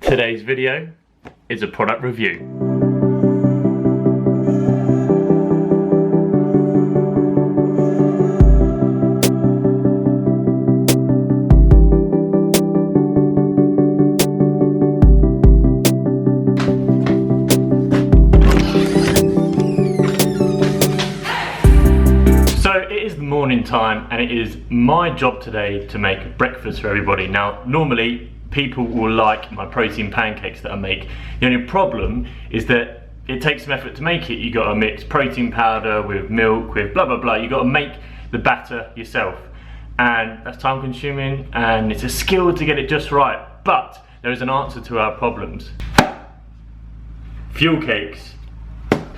Today's video is a product review. Morning time, and it is my job today to make breakfast for everybody. Now normally people will like my protein pancakes that I make. The only problem is that it takes some effort to make it. You got to mix protein powder with milk with blah blah blah. You got to make the batter yourself, and that's time consuming and it's a skill to get it just right. But there is an answer to our problems. Fuelcakes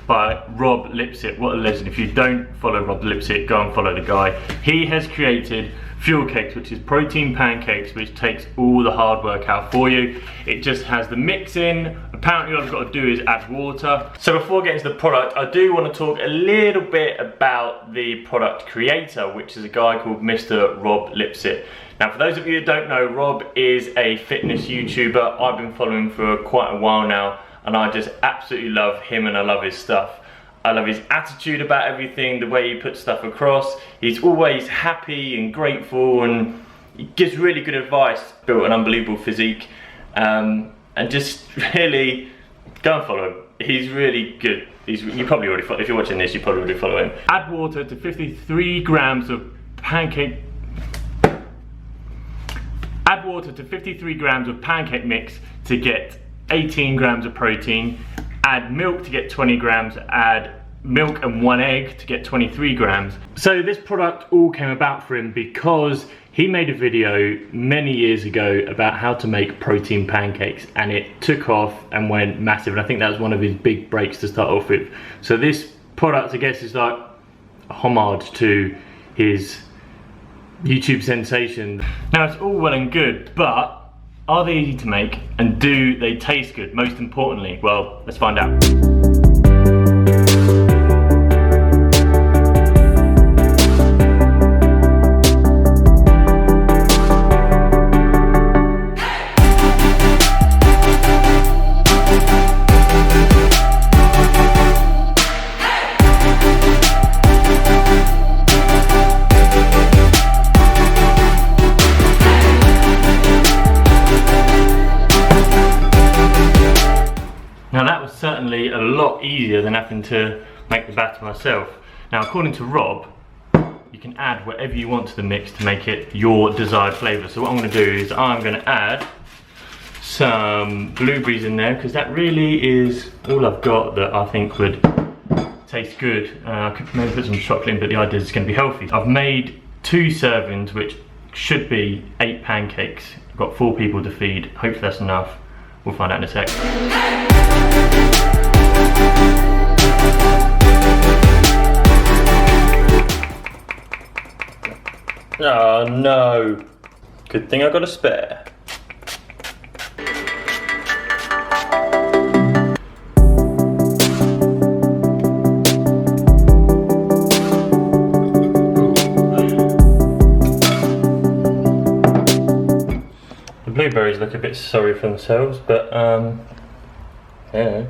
by Rob Lipsett. What a legend. If you don't follow Rob Lipsett, go and follow the guy. He has created Fuelcakes, which is protein pancakes, which takes all the hard work out for you. It just has the mix in. Apparently all I've got to do is add water. So before getting to the product, I do want to talk a little bit about the product creator, which is a guy called Mr. Rob Lipsett. Now for those of you that don't know, Rob is a fitness YouTuber. I've been following for quite a while now, and I just absolutely love him and I love his stuff. I love his attitude about everything, the way he puts stuff across. He's always happy and grateful, and he gives really good advice. Built an unbelievable physique, and just really go and follow him. He's really good. You probably already follow, if you're watching this, you probably already follow him. Add water to 53 grams of pancake. Add water to 53 grams of pancake mix to get 18 grams of protein. Add milk to get 20 grams, add milk and 1 egg to get 23 grams. So this product all came about for him because he made a video many years ago about how to make protein pancakes, and it took off and went massive, and I think that was one of his big breaks to start off with. So this product, I guess, is like a homage to his YouTube sensation. Now it's all well and good, but are they easy to make, and do they taste good? Most importantly, well, let's find out. Now that was certainly a lot easier than having to make the batter myself. Now according to Rob, you can add whatever you want to the mix to make it your desired flavour. So what I'm going to do is I'm going to add some blueberries in there, because that really is all I've got that I think would taste good. I could maybe put some chocolate in, but the idea is it's going to be healthy. I've made 2 servings, which should be 8 pancakes. I've got 4 people to feed. Hopefully that's enough. We'll find out in a sec. Oh no. Good thing I got a spare. The blueberries look a bit sorry for themselves, but yeah.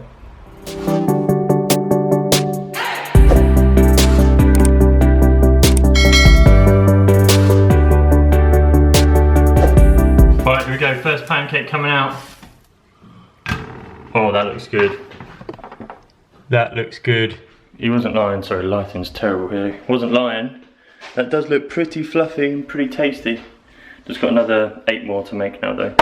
Right, here we go, first pancake coming out. Oh, that looks good. That looks good. He wasn't lying, sorry, lighting's terrible here. He wasn't lying. That does look pretty fluffy and pretty tasty. Just got another 8 more to make now though.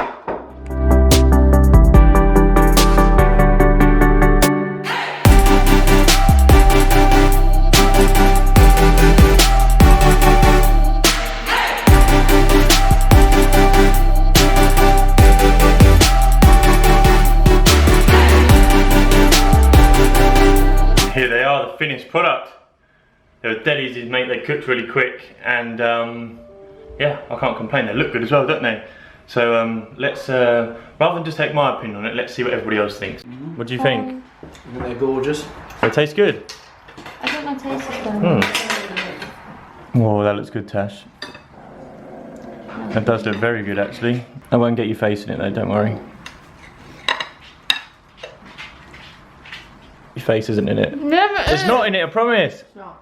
Here they are, the finished product. They were dead easy to make, they cooked really quick, and yeah, I can't complain. They look good as well, don't they? So let's, rather than just take my opinion on it, let's see what everybody else thinks. What do you think? I think they're gorgeous. They taste good? I think my taste is done. Oh, that looks good, Tash. That does look very good, actually. I won't get your face in it though, don't worry. face isn't in it. Never. It's not in it, I promise. It's not.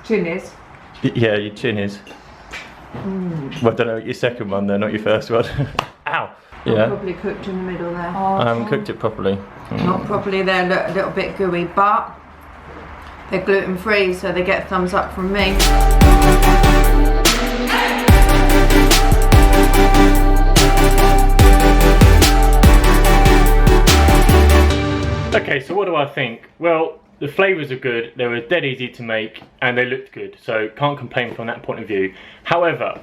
Chin is. Yeah, your chin is. Well, I don't know, your second one though, not your first one. Ow. Yeah. Probably cooked in the middle there. I haven't cooked it properly. Not properly, they're a little bit gooey, but they're gluten free, so they get a thumbs up from me. Okay, so what do I think? Well, the flavours are good, they were dead easy to make, and they looked good, so can't complain from that point of view. However,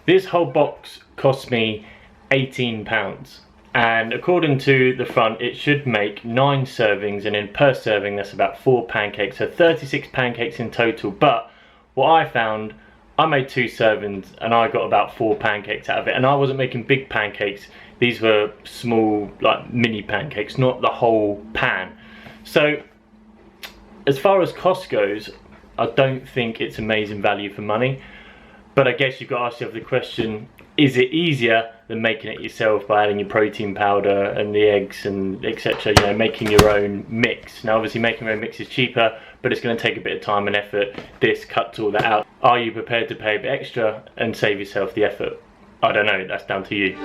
this whole box cost me £18, and according to the front, it should make 9 servings, and in per serving, that's about 4 pancakes, so 36 pancakes in total. But what I found, I made 2 servings, and I got about 4 pancakes out of it, and I wasn't making big pancakes. These were small, like mini pancakes, not the whole pan. So, as far as cost goes, I don't think it's amazing value for money. But I guess you've got to ask yourself the question, is it easier than making it yourself by adding your protein powder and the eggs and etc, you know, making your own mix? Now obviously making your own mix is cheaper, but it's going to take a bit of time and effort. This cuts all that out. Are you prepared to pay a bit extra and save yourself the effort? I don't know, that's down to you.